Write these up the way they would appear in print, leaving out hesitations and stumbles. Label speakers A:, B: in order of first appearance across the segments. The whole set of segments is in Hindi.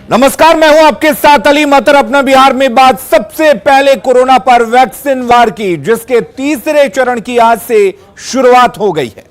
A: नमस्कार, मैं हूं आपके साथ अली मतर। अपना बिहार में बात सबसे पहले कोरोना पर वैक्सीन वार की, जिसके तीसरे चरण की आज से शुरुआत हो गई है।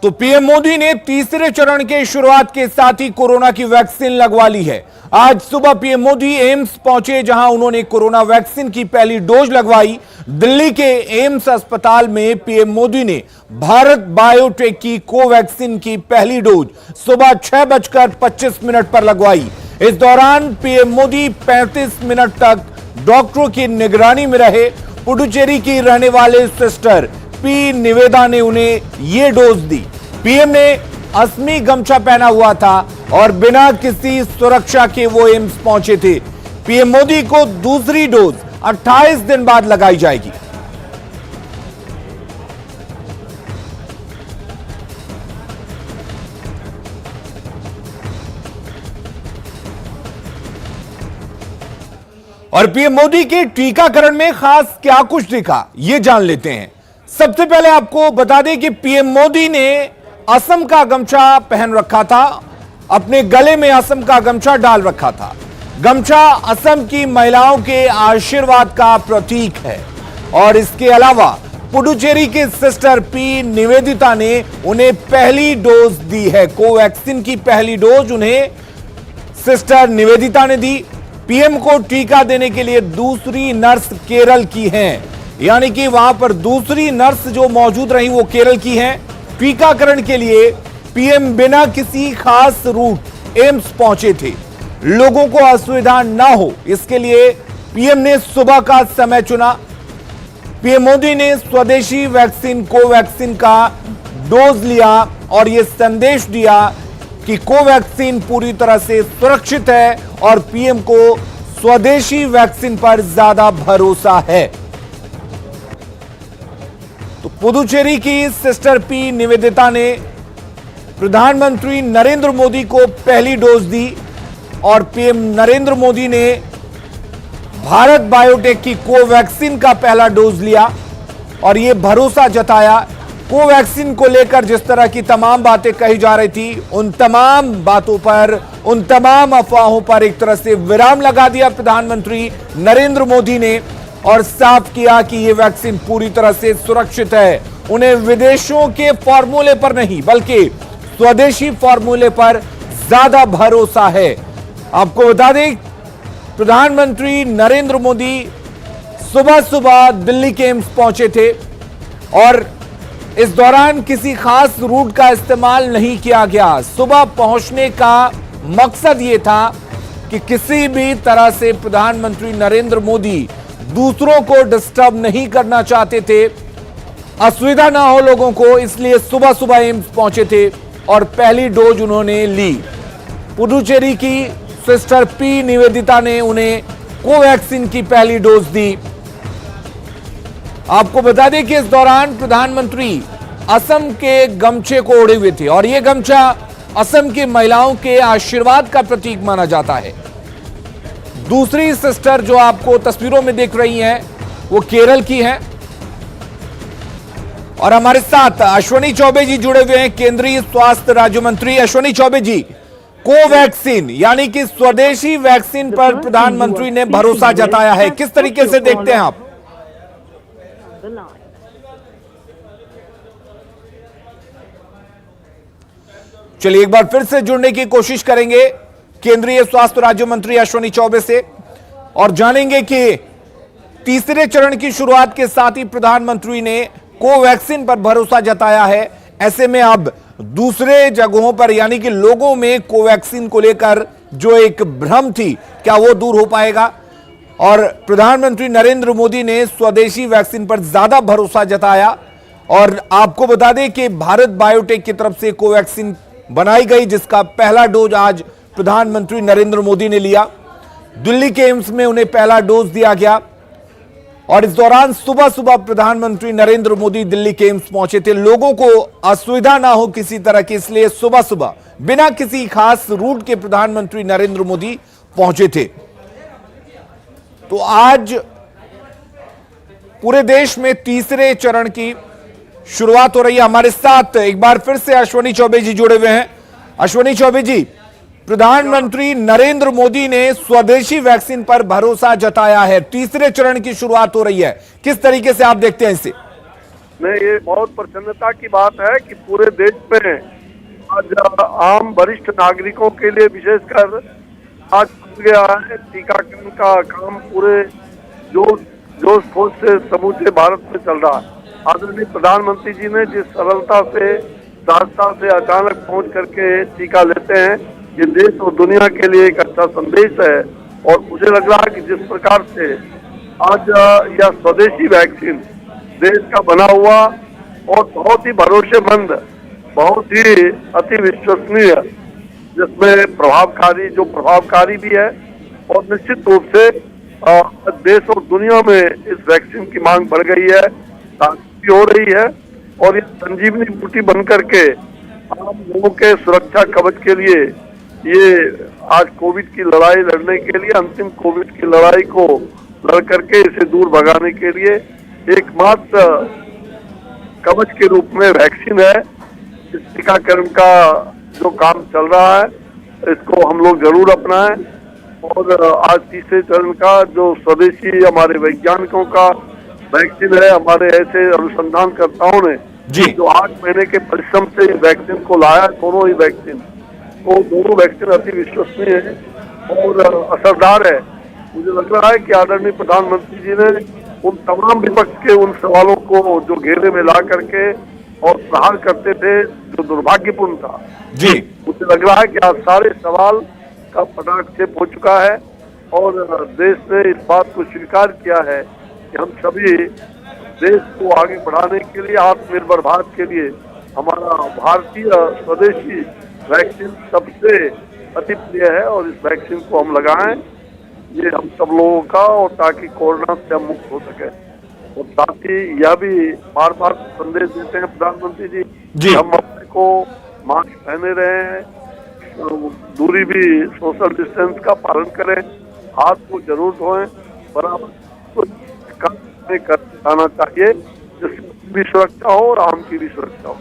A: तो पीएम मोदी ने तीसरे चरण के शुरुआत के साथ ही कोरोना की वैक्सीन लगवा ली है। आज सुबह पीएम मोदी एम्स पहुंचे, जहां उन्होंने कोरोना वैक्सीन की पहली डोज लगवाई। दिल्ली के एम्स अस्पताल में पीएम मोदी ने भारत बायोटेक की कोवैक्सीन की पहली डोज सुबह 6:25 पर लगवाई। इस दौरान पीएम मोदी 35 मिनट तक डॉक्टरों की निगरानी में रहे। पुडुचेरी की रहने वाले सिस्टर पी निवेदा ने उन्हें यह डोज दी। पीएम ने असमी गमछा पहना हुआ था और बिना किसी सुरक्षा के वो एम्स पहुंचे थे। पीएम मोदी को दूसरी डोज 28 दिन बाद लगाई जाएगी। और पीएम मोदी के टीकाकरण में खास क्या कुछ दिखा, यह जान लेते हैं। सबसे पहले आपको बता दें कि पीएम मोदी ने असम का गमछा पहन रखा था, अपने गले में असम का गमछा डाल रखा था। गमछा असम की महिलाओं के आशीर्वाद का प्रतीक है। और इसके अलावा पुडुचेरी की सिस्टर पी निवेदिता ने उन्हें पहली डोज दी है। कोवैक्सीन की पहली डोज उन्हें सिस्टर निवेदिता ने दी। पीएम को टीका देने के लिए दूसरी नर्स केरल की हैं, यानी कि वहां पर दूसरी नर्स जो मौजूद रही वो केरल की हैं। टीकाकरण के लिए पीएम बिना किसी खास रूट एम्स पहुंचे थे। लोगों को असुविधा ना हो, इसके लिए पीएम ने सुबह का समय चुना। पीएम मोदी ने स्वदेशी वैक्सीन कोवैक्सीन का डोज लिया और यह संदेश दिया कि कोवैक्सीन पूरी तरह से सुरक्षित है और पीएम को स्वदेशी वैक्सीन पर ज्यादा भरोसा है। तो पुडुचेरी की सिस्टर पी निवेदिता ने प्रधानमंत्री नरेंद्र मोदी को पहली डोज दी और पीएम नरेंद्र मोदी ने भारत बायोटेक की कोवैक्सीन का पहला डोज लिया और यह भरोसा जताया। कोवैक्सीन को लेकर जिस तरह की तमाम बातें कही जा रही थी, उन तमाम बातों पर, उन तमाम अफवाहों पर एक तरह से विराम लगा दिया प्रधानमंत्री नरेंद्र मोदी ने और साफ किया कि यह वैक्सीन पूरी तरह से सुरक्षित है। उन्हें विदेशों के फॉर्मूले पर नहीं बल्कि स्वदेशी फॉर्मूले पर ज्यादा भरोसा है। आपको बता दें, प्रधानमंत्री नरेंद्र मोदी सुबह सुबह दिल्ली के एम्स पहुंचे थे और इस दौरान किसी खास रूट का इस्तेमाल नहीं किया गया। सुबह पहुंचने का मकसद यह था कि किसी भी तरह से प्रधानमंत्री नरेंद्र मोदी दूसरों को डिस्टर्ब नहीं करना चाहते थे, असुविधा ना हो लोगों को, इसलिए सुबह सुबह एम्स पहुंचे थे और पहली डोज उन्होंने ली। पुडुचेरी की सिस्टर पी निवेदिता ने उन्हें कोवैक्सीन की पहली डोज दी। आपको बता दें कि इस दौरान प्रधानमंत्री असम के गमछे को ओढ़े हुए थे और यह गमछा असम की महिलाओं के आशीर्वाद का प्रतीक माना जाता है। दूसरी सिस्टर जो आपको तस्वीरों में देख रही हैं, वो केरल की हैं। और हमारे साथ अश्विनी चौबे जी जुड़े हुए हैं, केंद्रीय स्वास्थ्य राज्य मंत्री। अश्विनी चौबे जी, कोवैक्सीन यानी कि स्वदेशी वैक्सीन पर प्रधानमंत्री ने भरोसा जताया है, किस तरीके से देखते हैं आप? चलिए एक बार फिर से जुड़ने की कोशिश करेंगे केंद्रीय स्वास्थ्य राज्य मंत्री अश्विनी चौबे से और जानेंगे कि तीसरे चरण की शुरुआत के साथ ही प्रधानमंत्री ने कोवैक्सीन पर भरोसा जताया है। ऐसे में अब दूसरे जगहों पर यानी कि लोगों में कोवैक्सीन को लेकर जो एक भ्रम थी, क्या वो दूर हो पाएगा? और प्रधानमंत्री नरेंद्र मोदी ने स्वदेशी वैक्सीन पर ज्यादा भरोसा जताया। और आपको बता दें कि भारत बायोटेक की तरफ से कोवैक्सीन बनाई गई, जिसका पहला डोज आज प्रधानमंत्री नरेंद्र मोदी ने लिया। दिल्ली के एम्स में उन्हें पहला डोज दिया गया और इस दौरान सुबह सुबह प्रधानमंत्री नरेंद्र मोदी दिल्ली के एम्स पहुंचे थे। लोगों को असुविधा ना हो किसी तरह की, इसलिए सुबह सुबह बिना किसी खास रूट के प्रधानमंत्री नरेंद्र मोदी पहुंचे थे। तो आज पूरे देश में तीसरे चरण की शुरुआत हो रही है। हमारे साथ एक बार फिर से अश्विनी चौबे जी जुड़े हुए हैं। अश्विनी चौबे जी, प्रधानमंत्री नरेंद्र मोदी ने स्वदेशी वैक्सीन पर भरोसा जताया है। तीसरे चरण की शुरुआत हो रही है, किस तरीके से आप देखते हैं इसे?
B: नहीं, ये बहुत प्रसन्नता की बात है कि पूरे देश में आज आम वरिष्ठ नागरिकों के लिए विशेषकर आज खुल गया है। टीकाकरण का काम पूरे जोश खोज से समूचे भारत में चल रहा है। आदरणीय प्रधानमंत्री जी ने जिस सरलता से सहजता से अचानक पहुंच करके टीका लेते हैं, ये देश और दुनिया के लिए एक अच्छा संदेश है। और मुझे लग रहा है कि जिस प्रकार से आज यह स्वदेशी वैक्सीन देश का बना हुआ और बहुत ही भरोसेमंद, बहुत ही अति विश्वसनीय, जिसमें प्रभावकारी भी है और निश्चित रूप से देश और दुनिया में इस वैक्सीन की मांग बढ़ गई है, ताकत हो रही है और ये संजीवनी बूटी बन करके आम लोगों के सुरक्षा कवच के लिए, ये आज कोविड की लड़ाई लड़ने के लिए, अंतिम कोविड की लड़ाई को लड़ करके इसे दूर भगाने के लिए एकमात्र कवच के रूप में वैक्सीन है। इस टीकाकरण का जो काम चल रहा है इसको हम लोग जरूर अपनाएं और आज तीसरे चरण का जो स्वदेशी हमारे वैज्ञानिकों का वैक्सीन है, हमारे ऐसे अनुसंधानकर्ताओं ने जो 8 महीने के परिश्रम से इस वैक्सीन को लाया, दोनों वैक्सीन अति विश्वसनीय है और असरदार है। मुझे लग रहा है कि आदरणीय प्रधानमंत्री जी ने उन तमाम विपक्ष के उन सवालों को जो घेरे में ला करके और प्रहार करते थे, जो दुर्भाग्यपूर्ण था
A: जी,
B: मुझे लग रहा है कि आज सारे सवाल का पटाक्षेप हो चुका है और देश ने इस बात को स्वीकार किया है कि हम सभी देश को आगे बढ़ाने के लिए, आत्मनिर्भर भारत के लिए हमारा भारतीय स्वदेशी वैक्सीन सबसे अति प्रिय है और इस वैक्सीन को हम लगाएं, ये हम सब लोगों का, और ताकि कोरोना से हम मुक्त हो सके। और साथ ही यह भी बार बार संदेश देते हैं प्रधानमंत्री जी, हम अपने को मास्क पहने रहे हैं, दूरी भी, सोशल डिस्टेंस का पालन करें, हाथ को जरूर धोएं, बराबर आना चाहिए, जिसकी भी सुरक्षा हो और आम की भी सुरक्षा हो।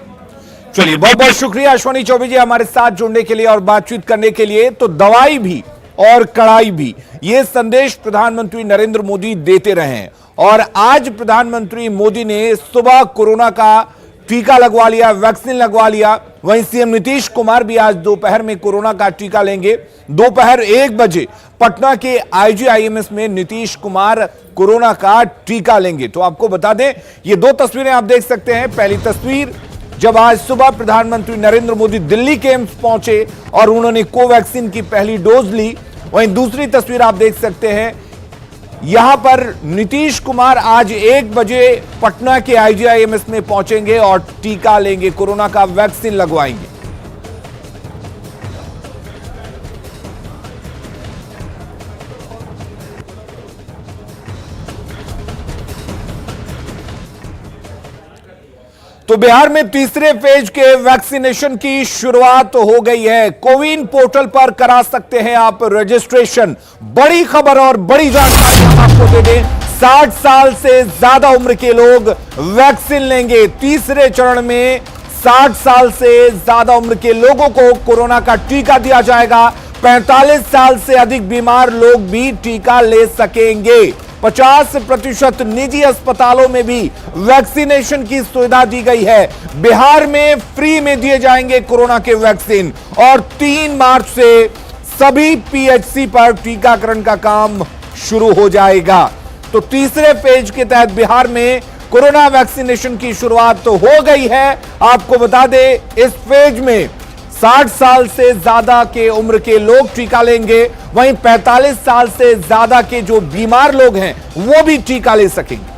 A: चलिए, बहुत बहुत शुक्रिया अश्वनी चौबे जी हमारे साथ जुड़ने के लिए और बातचीत करने के लिए। तो दवाई भी और कड़ाई भी, ये संदेश प्रधानमंत्री नरेंद्र मोदी देते रहे हैं और आज प्रधानमंत्री मोदी ने सुबह कोरोना का टीका लगवा लिया, वैक्सीन लगवा लिया। वहीं सीएम नीतीश कुमार भी आज दोपहर में कोरोना का टीका लेंगे। दोपहर 1 बजे पटना के आईजीआईएमएस में नीतीश कुमार कोरोना का टीका लेंगे। तो आपको बता दें, ये 2 तस्वीरें आप देख सकते हैं। पहली तस्वीर जब आज सुबह प्रधानमंत्री नरेंद्र मोदी दिल्ली के एम्स पहुंचे और उन्होंने कोवैक्सीन की पहली डोज ली। वहीं दूसरी तस्वीर आप देख सकते हैं, यहां पर नीतीश कुमार आज 1 बजे पटना के आईजीआईएमएस में पहुंचेंगे और टीका लेंगे, कोरोना का वैक्सीन लगवाएंगे। तो बिहार में तीसरे फेज के वैक्सीनेशन की शुरुआत हो गई है। कोविन पोर्टल पर करा सकते हैं आप रजिस्ट्रेशन। बड़ी खबर और बड़ी जानकारी हम आपको दे दें, 60 साल से ज्यादा उम्र के लोग वैक्सीन लेंगे। तीसरे चरण में 60 साल से ज्यादा उम्र के लोगों को कोरोना का टीका दिया जाएगा। 45 साल से अधिक बीमार लोग भी टीका ले सकेंगे। 50% निजी अस्पतालों में भी वैक्सीनेशन की सुविधा दी गई है। बिहार में फ्री में दिए जाएंगे कोरोना के वैक्सीन और 3 मार्च से सभी पीएचसी पर टीकाकरण का काम शुरू हो जाएगा। तो तीसरे फेज के तहत बिहार में कोरोना वैक्सीनेशन की शुरुआत तो हो गई है। आपको बता दें, इस फेज में 60 साल से ज्यादा के उम्र के लोग टीका लेंगे। वहीं 45 साल से ज्यादा के जो बीमार लोग हैं वो भी टीका ले सकेंगे।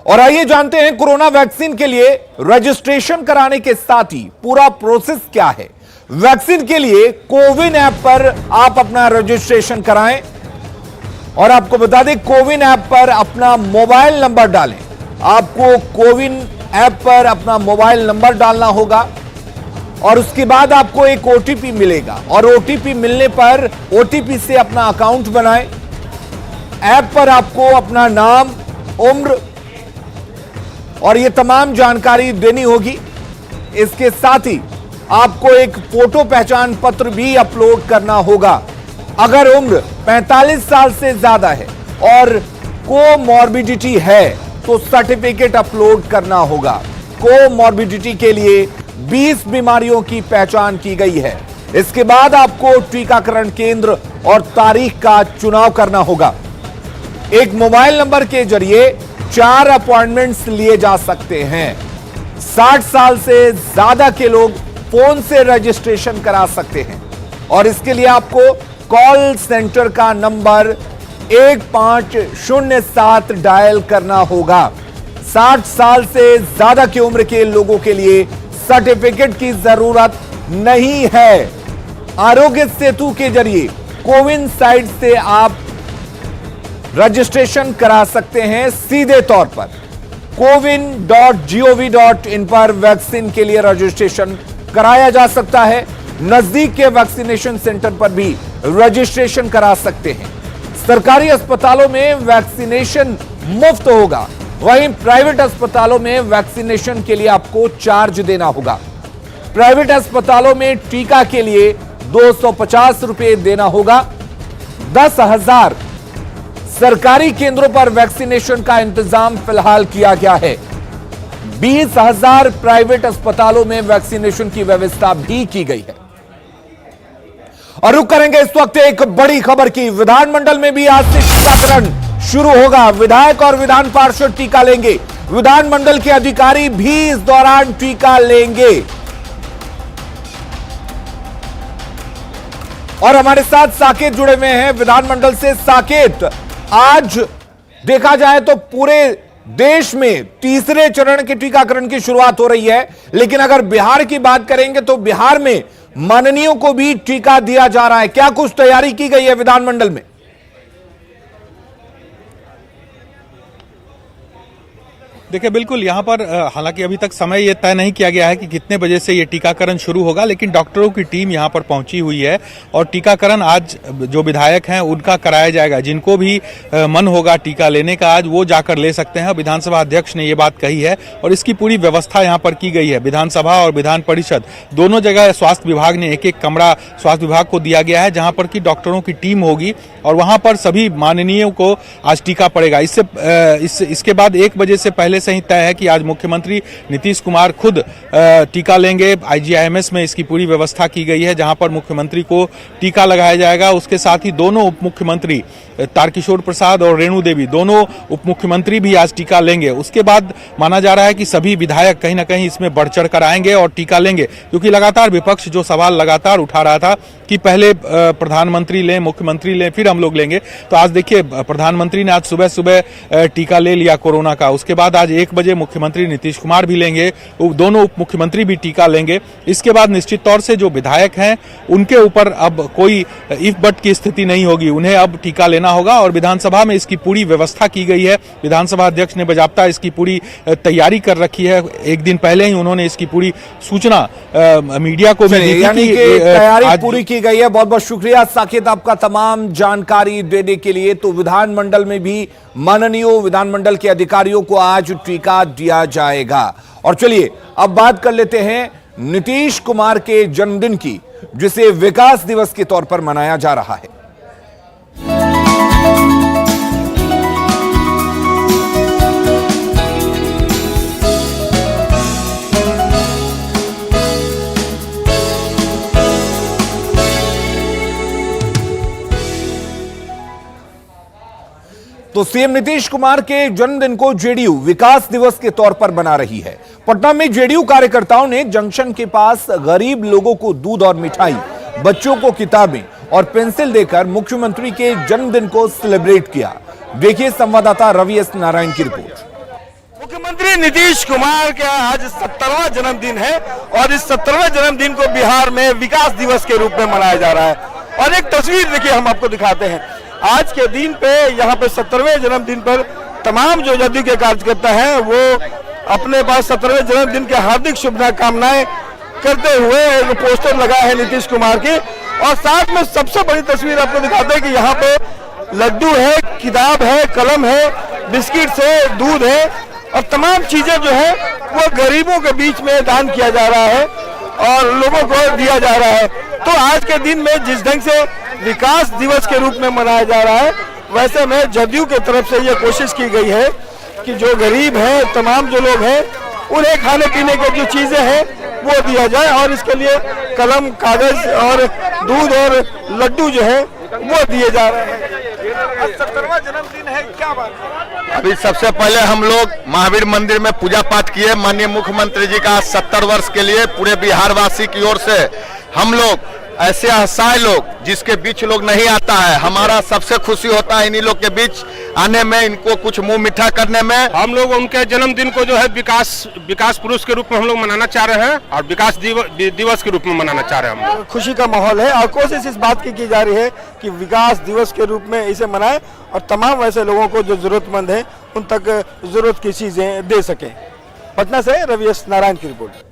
A: और आइए जानते हैं कोरोना वैक्सीन के लिए रजिस्ट्रेशन कराने के साथ ही पूरा प्रोसेस क्या है। वैक्सीन के लिए कोविन ऐप पर आप अपना रजिस्ट्रेशन कराएं और आपको बता दें, कोविन ऐप पर अपना मोबाइल नंबर डालें। आपको कोविन ऐप पर अपना मोबाइल नंबर डालना होगा और उसके बाद आपको एक ओटीपी मिलेगा और ओटीपी मिलने पर ओटीपी से अपना अकाउंट बनाएं। ऐप पर आपको अपना नाम, उम्र और ये तमाम जानकारी देनी होगी। इसके साथ ही आपको एक फोटो पहचान पत्र भी अपलोड करना होगा। अगर उम्र 45 साल से ज्यादा है और कोमॉर्बिडिटी है तो सर्टिफिकेट अपलोड करना होगा। कोमॉर्बिडिटी के लिए 20 बीमारियों की पहचान की गई है। इसके बाद आपको टीकाकरण केंद्र और तारीख का चुनाव करना होगा। एक मोबाइल नंबर के जरिए 4 अपॉइंटमेंट्स लिए जा सकते हैं। 60 साल से ज्यादा के लोग फोन से रजिस्ट्रेशन करा सकते हैं और इसके लिए आपको कॉल सेंटर का नंबर 1507 डायल करना होगा। 60 साल से ज्यादा की उम्र के लोगों के लिए सर्टिफिकेट की जरूरत नहीं है। आरोग्य सेतु के जरिए कोविन साइट से आप रजिस्ट्रेशन करा सकते हैं सीधे तौर पर। cowin.gov.in पर वैक्सीन के लिए रजिस्ट्रेशन कराया जा सकता है। नजदीक के वैक्सीनेशन सेंटर पर भी रजिस्ट्रेशन करा सकते हैं। सरकारी अस्पतालों में वैक्सीनेशन मुफ्त होगा, वहीं प्राइवेट अस्पतालों में वैक्सीनेशन के लिए आपको चार्ज देना होगा। प्राइवेट अस्पतालों में टीका के लिए 250 रुपए देना होगा। 10,000 सरकारी केंद्रों पर वैक्सीनेशन का इंतजाम फिलहाल किया गया है। 20,000 प्राइवेट अस्पतालों में वैक्सीनेशन की व्यवस्था भी की गई है। और रुक करेंगे इस वक्त एक बड़ी खबर की। विधानमंडल में भी आज से टीकाकरण शुरू होगा। विधायक और विधान पार्षद टीका लेंगे। विधानमंडल के अधिकारी भी इस दौरान टीका लेंगे। और हमारे साथ साकेत जुड़े हुए हैं विधानमंडल से। साकेत, आज देखा जाए तो पूरे देश में तीसरे चरण के टीकाकरण की शुरुआत हो रही है, लेकिन अगर बिहार की बात करेंगे तो बिहार में माननीयों को भी टीका दिया जा रहा है। क्या कुछ तैयारी की गई है विधानमंडल में?
C: देखिए, बिल्कुल यहाँ पर हालांकि अभी तक समय ये तय नहीं किया गया है कि कितने बजे से ये टीकाकरण शुरू होगा, लेकिन डॉक्टरों की टीम यहाँ पर पहुंची हुई है और टीकाकरण आज जो विधायक हैं उनका कराया जाएगा। जिनको भी मन होगा टीका लेने का आज वो जाकर ले सकते हैं। विधानसभा अध्यक्ष ने ये बात कही है और इसकी पूरी व्यवस्था यहाँ पर की गई है। विधानसभा और विधान परिषद दोनों जगह स्वास्थ्य विभाग ने एक कमरा स्वास्थ्य विभाग को दिया गया है, जहाँ पर की डॉक्टरों की टीम होगी और वहाँ पर सभी माननीयों को आज टीका पड़ेगा। इसके बाद 1 बजे से पहले से ही तय है कि आज मुख्यमंत्री नीतीश कुमार खुद टीका लेंगे। IGIMS में इसकी पूरी व्यवस्था की गई है, जहां पर मुख्यमंत्री को टीका लगाया जाएगा। उसके साथ ही दोनों उप मुख्यमंत्री तारकिशोर प्रसाद और रेणु देवी दोनों उप मुख्यमंत्री भी आज टीका लेंगे। उसके बाद माना जा रहा है कि सभी विधायक कहीं ना कहीं इसमें बढ़ चढ़ कर आएंगे और टीका लेंगे, क्योंकि लगातार विपक्ष जो सवाल लगातार उठा रहा था कि पहले प्रधानमंत्री लें, मुख्यमंत्री लें, फिर हम लोग लेंगे। तो आज देखिए, प्रधानमंत्री ने आज सुबह सुबह टीका ले लिया कोरोना का। उसके बाद आज 1 बजे मुख्यमंत्री नीतीश कुमार भी लेंगे, दोनों उप मुख्यमंत्री भी टीका लेंगे। इसके बाद निश्चित तौर से जो विधायक हैं उनके ऊपर अब कोई इफ बट की स्थिति नहीं होगी, उन्हें अब टीका लेना होगा और विधानसभा में इसकी पूरी व्यवस्था की गई है। विधानसभा अध्यक्ष ने बाकायदा इसकी पूरी तैयारी कर रखी है। एक दिन पहले ही उन्होंने इसकी पूरी सूचना मीडिया को भी दी थी
A: यानी कि तैयारी पूरी की गई है। बहुत बहुत शुक्रिया साकेत आपका तमाम जानकारी देने के लिए। तो विधानमंडल में भी माननीय विधानमंडल के अधिकारियों को आज टीका दिया जाएगा। और चलिए अब बात कर लेते हैं नीतीश कुमार के जन्मदिन की, जिसे विकास दिवस के तौर पर मनाया जा रहा है। तो सीएम नीतीश कुमार के जन्मदिन को जेडीयू विकास दिवस के तौर पर मना रही है। पटना में जेडीयू कार्यकर्ताओं ने जंक्शन के पास गरीब लोगों को दूध और मिठाई, बच्चों को किताबें और पेंसिल देकर मुख्यमंत्री के जन्मदिन को सेलिब्रेट किया। देखिए संवाददाता रवि एस नारायण की रिपोर्ट।
D: मुख्यमंत्री नीतीश कुमार का आज 70वां जन्मदिन है और इस 70वें जन्मदिन को बिहार में विकास दिवस के रूप में मनाया जा रहा है। और एक तस्वीर देखिए, हम आपको दिखाते हैं। आज के दिन पे यहाँ पे 70वें जन्मदिन पर तमाम जो जदयू के कार्यकर्ता हैं वो अपने पास 70वें जन्मदिन के हार्दिक शुभकामनाएं करते हुए एक पोस्टर लगा है नीतीश कुमार के। और साथ में सबसे बड़ी तस्वीर आपको दिखाते हैं कि यहाँ पे लड्डू है, किताब है, कलम है, बिस्किट है, दूध है और तमाम चीजें जो है वो गरीबों के बीच में दान किया जा रहा है और लोगों को दिया जा रहा है। तो आज के दिन में जिस ढंग से विकास दिवस के रूप में मनाया जा रहा है, वैसे में जदयू की तरफ से ये कोशिश की गई है कि जो गरीब हैं, तमाम जो लोग हैं, उन्हें खाने पीने की जो चीजें हैं वो दिया जाए और इसके लिए कलम, कागज और दूध और लड्डू जो है वो दिए जा रहे हैं। 70वां जन्मदिन है, क्या बात है?
E: अभी सबसे पहले हम लोग महावीर मंदिर में पूजा पाठ किए। माननीय मुख्यमंत्री जी का 70 वर्ष के लिए पूरे बिहार वासी की ओर से हम लोग ऐसे असहाय लोग जिसके बीच लोग नहीं आता है, हमारा सबसे खुशी होता है इन्हीं लोग के बीच आने में, इनको कुछ मुंह मीठा करने में।
F: हम लोग उनके जन्मदिन को जो है विकास पुरुष के रूप में हम लोग मनाना चाह रहे हैं और विकास दिवस के रूप में मनाना चाह रहे हैं हम लोग।
D: खुशी का माहौल है और कोशिश इस बात की जा रही है कि विकास दिवस के रूप में इसे मनाएं और तमाम ऐसे लोगों को जो जरूरतमंद है उन तक जरूरत की चीजें दे सके। पटना से रवि एस नारायण की रिपोर्ट।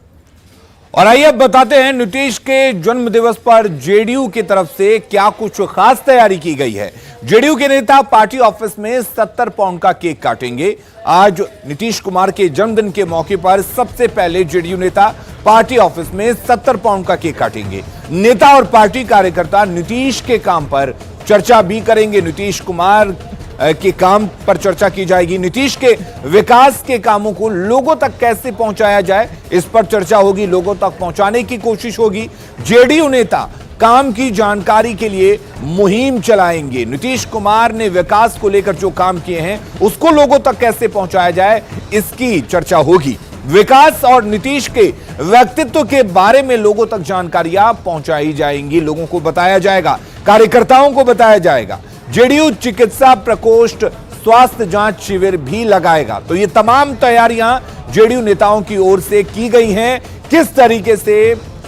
A: और आइए अब बताते हैं नीतीश के जन्म दिवस पर जेडीयू की तरफ से क्या कुछ खास तैयारी की गई है। जेडीयू के नेता पार्टी ऑफिस में 70 पाउंड का केक काटेंगे। आज नीतीश कुमार के जन्मदिन के मौके पर सबसे पहले जेडीयू नेता पार्टी ऑफिस में 70 पाउंड का केक काटेंगे। नेता और पार्टी कार्यकर्ता नीतीश के काम पर चर्चा भी करेंगे। नीतीश कुमार के काम पर चर्चा की जाएगी। नीतीश के विकास के कामों को लोगों तक कैसे पहुंचाया जाए, इस पर चर्चा होगी। लोगों तक पहुंचाने की कोशिश होगी। जेडीयू नेता काम की जानकारी के लिए मुहिम चलाएंगे। नीतीश कुमार ने विकास को लेकर जो काम किए हैं उसको लोगों तक कैसे पहुंचाया जाए, इसकी चर्चा होगी। विकास और नीतीश के व्यक्तित्व के बारे में लोगों तक जानकारियां पहुंचाई जाएंगी। लोगों को बताया जाएगा, कार्यकर्ताओं को बताया जाएगा। जेडीयू चिकित्सा प्रकोष्ठ स्वास्थ्य जांच शिविर भी लगाएगा। तो ये तमाम तैयारियां जेडीयू नेताओं की ओर से की गई हैं। किस तरीके से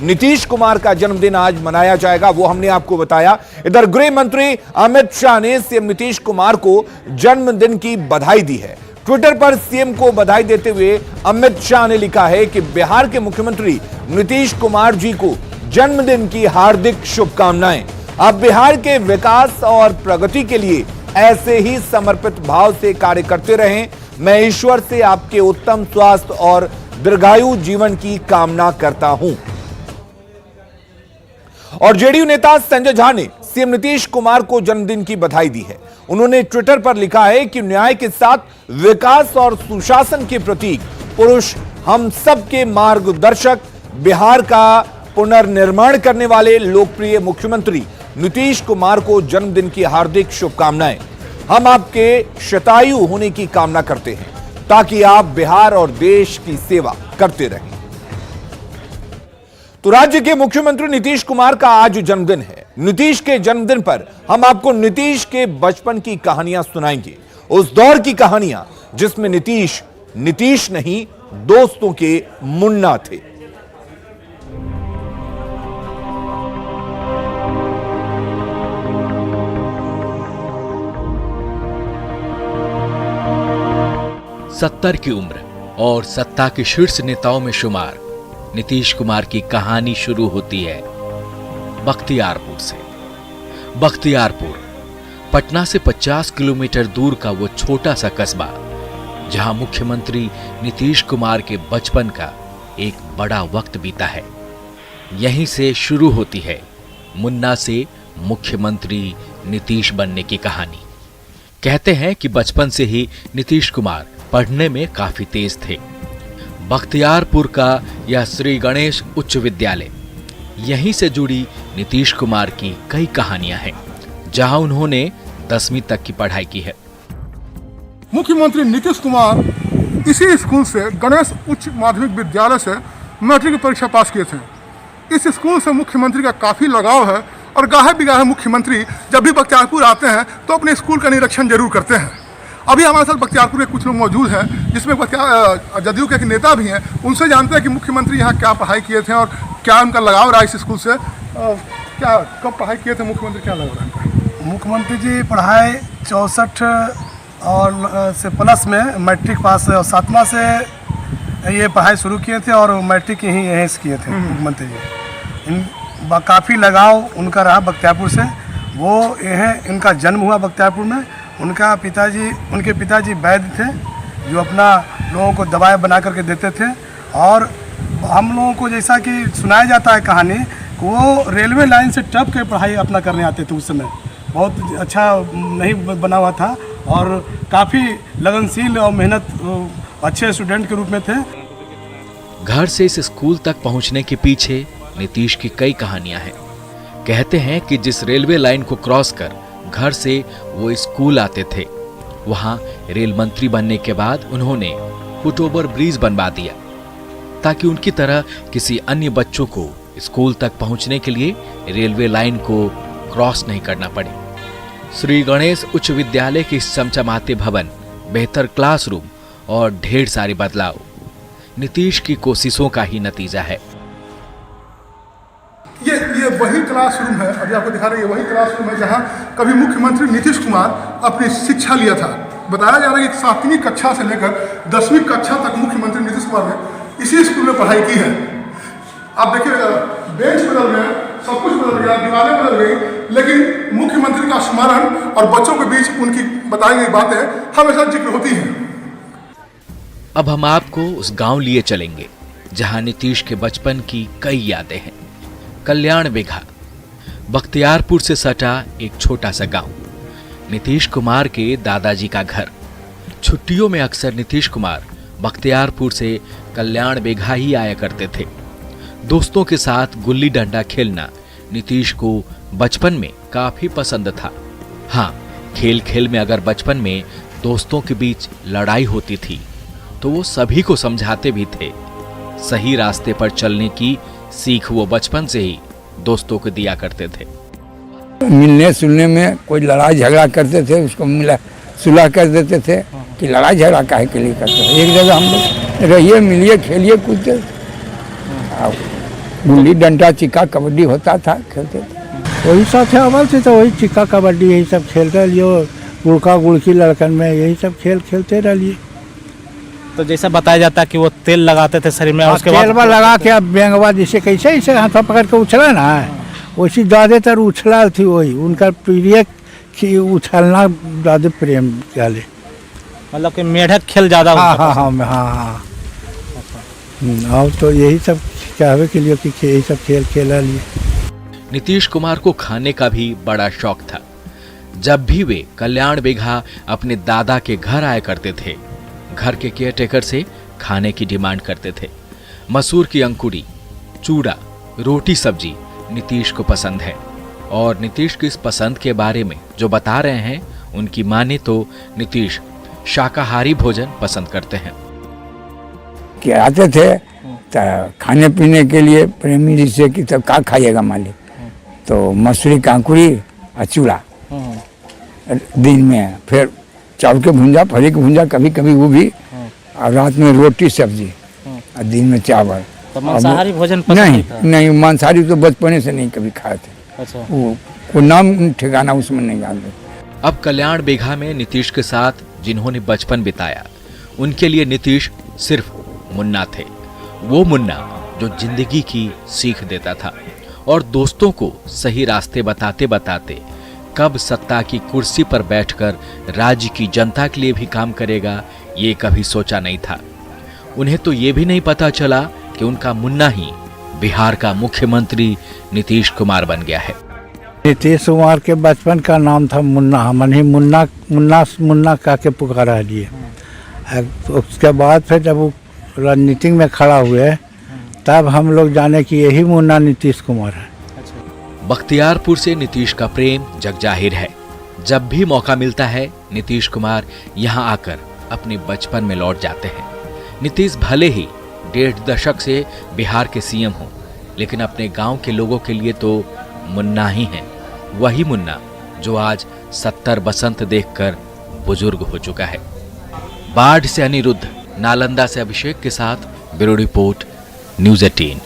A: नीतीश कुमार का जन्मदिन आज मनाया जाएगा वो हमने आपको बताया। इधर गृह मंत्री अमित शाह ने सीएम नीतीश कुमार को जन्मदिन की बधाई दी है। ट्विटर पर सीएम को बधाई देते हुए अमित शाह ने लिखा है कि बिहार के मुख्यमंत्री नीतीश कुमार जी को जन्मदिन की हार्दिक शुभकामनाएं। आप बिहार के विकास और प्रगति के लिए ऐसे ही समर्पित भाव से कार्य करते रहें। मैं ईश्वर से आपके उत्तम स्वास्थ्य और दीर्घायु जीवन की कामना करता हूं। और जेडीयू नेता संजय झा ने सीएम नीतीश कुमार को जन्मदिन की बधाई दी है। उन्होंने ट्विटर पर लिखा है कि न्याय के साथ विकास और सुशासन के प्रतीक पुरुष, हम सबके मार्गदर्शक, बिहार का पुनर्निर्माण करने वाले लोकप्रिय मुख्यमंत्री नीतीश कुमार को जन्मदिन की हार्दिक शुभकामनाएं। हम आपके शतायु होने की कामना करते हैं ताकि आप बिहार और देश की सेवा करते रहें। तो राज्य के मुख्यमंत्री नीतीश कुमार का आज जन्मदिन है। नीतीश के जन्मदिन पर हम आपको नीतीश के बचपन की कहानियां सुनाएंगे। उस दौर की कहानियां जिसमें नीतीश नहीं, दोस्तों के मुन्ना थे।
G: सत्तर की उम्र और सत्ता के शीर्ष नेताओं में शुमार नीतीश कुमार की कहानी शुरू होती है बख्तियारपुर से। बख्तियारपुर पटना से 50 किलोमीटर दूर का वो छोटा सा कस्बा जहां मुख्यमंत्री नीतीश कुमार के बचपन का एक बड़ा वक्त बीता है। यहीं से शुरू होती है मुन्ना से मुख्यमंत्री नीतीश बनने की कहानी। कहते हैं कि बचपन से ही नीतीश कुमार पढ़ने में काफी तेज थे। बख्तियारपुर का यह श्री गणेश उच्च विद्यालय, यहीं से जुड़ी नीतीश कुमार की कई कहानियां हैं, जहां उन्होंने 10वीं तक की पढ़ाई की है।
H: मुख्यमंत्री नीतीश कुमार इसी स्कूल से, गणेश उच्च माध्यमिक विद्यालय से मैट्रिक की परीक्षा पास किए थे। इस स्कूल से मुख्यमंत्री का काफ़ी लगाव है और गाहे बिगाहे मुख्यमंत्री जब भी बख्तियारपुर आते हैं तो अपने स्कूल का निरीक्षण जरूर करते हैं। अभी हमारे साथ बख्तियारपुर के कुछ लोग मौजूद हैं जिसमें जदयू के एक नेता भी हैं। उनसे जानते हैं कि मुख्यमंत्री यहाँ क्या पढ़ाई किए थे और क्या उनका लगाव रहा इस स्कूल से। क्या कब पढ़ाई किए थे मुख्यमंत्री, क्या लग रहा है?
I: मुख्यमंत्री जी पढ़ाई 64 और से प्लस में मैट्रिक पास, 7वां से ये पढ़ाई शुरू किए थे और मैट्रिक यहीं से किए थे मुख्यमंत्री जी। काफ़ी लगाव उनका रहा बख्तियारपुर से। वो इनका जन्म हुआ बख्तियारपुर में। उनके पिताजी वैद्य थे जो अपना लोगों को दवाएं बना करके देते थे। और हम लोगों को जैसा कि सुनाया जाता है कहानी, वो रेलवे लाइन से टप के पढ़ाई अपना करने आते थे। उस समय बहुत अच्छा नहीं बना हुआ था और काफ़ी लगनशील और मेहनत अच्छे स्टूडेंट के रूप में थे।
G: घर से इस स्कूल तक पहुंचने के पीछे नीतीश की कई कहानियां हैं। कहते हैं कि जिस रेलवे लाइन को क्रॉस कर घर से वो स्कूल आते थे, वहां रेल मंत्री बनने के बाद उन्होंने फुटओवर ब्रिज बनवा दिया ताकि उनकी तरह किसी अन्य बच्चों को स्कूल तक पहुंचने के लिए रेलवे लाइन को क्रॉस नहीं करना पड़े। श्री गणेश उच्च विद्यालय के चमचमाते भवन, बेहतर क्लासरूम और ढेर सारे बदलाव नीतीश की कोशिशों का ही नतीजा है।
H: ये वही क्लासरूम है, अभी आपको दिखा रहे हैं, ये वही क्लासरूम है जहां कभी मुख्यमंत्री नीतीश कुमार अपनी शिक्षा लिया था। बताया जा रहा है कि 7वीं कक्षा से लेकर 10वीं कक्षा तक मुख्यमंत्री नीतीश कुमार ने इसी स्कूल में पढ़ाई की है। आप देखिए, बेंच बदल गए, सब कुछ बदल गया, दीवारें बदल गई, लेकिन मुख्यमंत्री का स्मरण और बच्चों के बीच उनकी बताई गई बातें हमेशा जिक्र होती हैं।
G: अब हम आपको उस गांव लिए चलेंगे जहां नीतीश के बचपन की कई यादें हैं। कल्याण बिघा, बख्तियारपुर से सटा एक छोटा सा गांव, नीतीश कुमार के दादाजी का घर। छुट्टियों में अक्सर नीतीश कुमार बख्तियारपुर से कल्याण बिघा ही आया करते थे। दोस्तों के साथ गुल्ली डंडा खेलना नीतीश को बचपन में काफी पसंद था। हाँ, खेल खेल में अगर बचपन में दोस्तों के बीच लड़ाई होती थी तो वो सभी को समझाते भी थे। सही रास्ते पर चलने की सीख वो बचपन से ही दोस्तों को दिया करते थे।
J: मिलने सुनने में कोई लड़ाई झगड़ा करते थे, उसको मिला सुलह कर देते थे कि लड़ाई झगड़ा काहे के लिए करते थे। एक जगह हम लोग रहिए, मिलिए, खेलिए, कूदते, गुल्ली डंडा, चिक्का, कबड्डी होता था, खेलते थे।
K: वही सब थे अवल से, तो वही चिक्का कबड्डी यही सब खेलते रहिए, गुड़का गुड़की लड़कन में यही सब खेल खेलते रहिए।
L: तो जैसा बताया जाता है कि वो तेल लगाते थे शरीर में, उसके बाद
K: तेलवा लगा के अब बेंगवा जैसे कैसे ऐसे हाथ पकड़ के उछला ना, वैसी ज़्यादातर उछला थी। वही उनका प्रिय उछलना ज़्यादा प्रेम वाले,
L: मतलब कि मेढक खेल ज़्यादा।
K: हाँ। और तो यही सब चाहवे के लिए कि यही सब खेल खेला लिए।
G: नीतीश कुमार को खाने का भी बड़ा शौक था। जब भी वे कल्याण बिघा अपने दादा के घर आया करते थे, घर के केयरटेकर से खाने की डिमांड करते थे। मसूर की अंकुरी, चूड़ा, रोटी सब्जी नीतीश को पसंद है। और नीतीश की इस पसंद के बारे में जो बता रहे हैं, उनकी माने तो नीतीश शाकाहारी भोजन पसंद करते हैं।
J: कि आते थे तो खाने पीने के लिए प्रेमी जी से कि तब क्या खाइएगा मालिक, तो मसूरी का अंकुरी और चूड़ा दिन में, फिर चावल के भुंजा, फली की भुंजा, कभी कभी वो भी, और रात में रोटी सब्जी और दिन में चावल।
L: तो मांसाहारी भोजन
J: नहीं, मांसाहारी तो बचपने से नहीं कभी खाए थे।
L: अच्छा।
J: वो नाम ठिकाना उसमें नहीं जानते।
G: अब कल्याण बिघा में नीतीश के साथ जिन्होंने बचपन बिताया, उनके लिए नीतीश सिर्फ मुन्ना थे। वो मुन्ना जो जिंदगी की सीख देता था और दोस्तों को सही रास्ते बताते बताते कब सत्ता की कुर्सी पर बैठकर राज्य की जनता के लिए भी काम करेगा, ये कभी सोचा नहीं था। उन्हें तो ये भी नहीं पता चला कि उनका मुन्ना ही बिहार का मुख्यमंत्री नीतीश कुमार बन गया है।
K: नीतीश कुमार के बचपन का नाम था मुन्ना। हमने मुन्ना मुन्ना मुन्ना कह के पुकारा लिए। उसके बाद फिर जब वो राजनीति में खड़ा हुए, तब हम लोग जाने कि यही मुन्ना नीतीश कुमार है।
G: बख्तियारपुर से नीतीश का प्रेम जगजाहिर है। जब भी मौका मिलता है, नीतीश कुमार यहाँ आकर अपने बचपन में लौट जाते हैं। नीतीश भले ही 1.5 दशक से बिहार के सीएम हो, लेकिन अपने गांव के लोगों के लिए तो मुन्ना ही हैं। वही मुन्ना जो आज 70 बसंत देखकर बुजुर्ग हो चुका है। बाढ़ से अनिरुद्ध, नालंदा से अभिषेक के साथ ब्यूरो रिपोर्ट, न्यूज़ 18।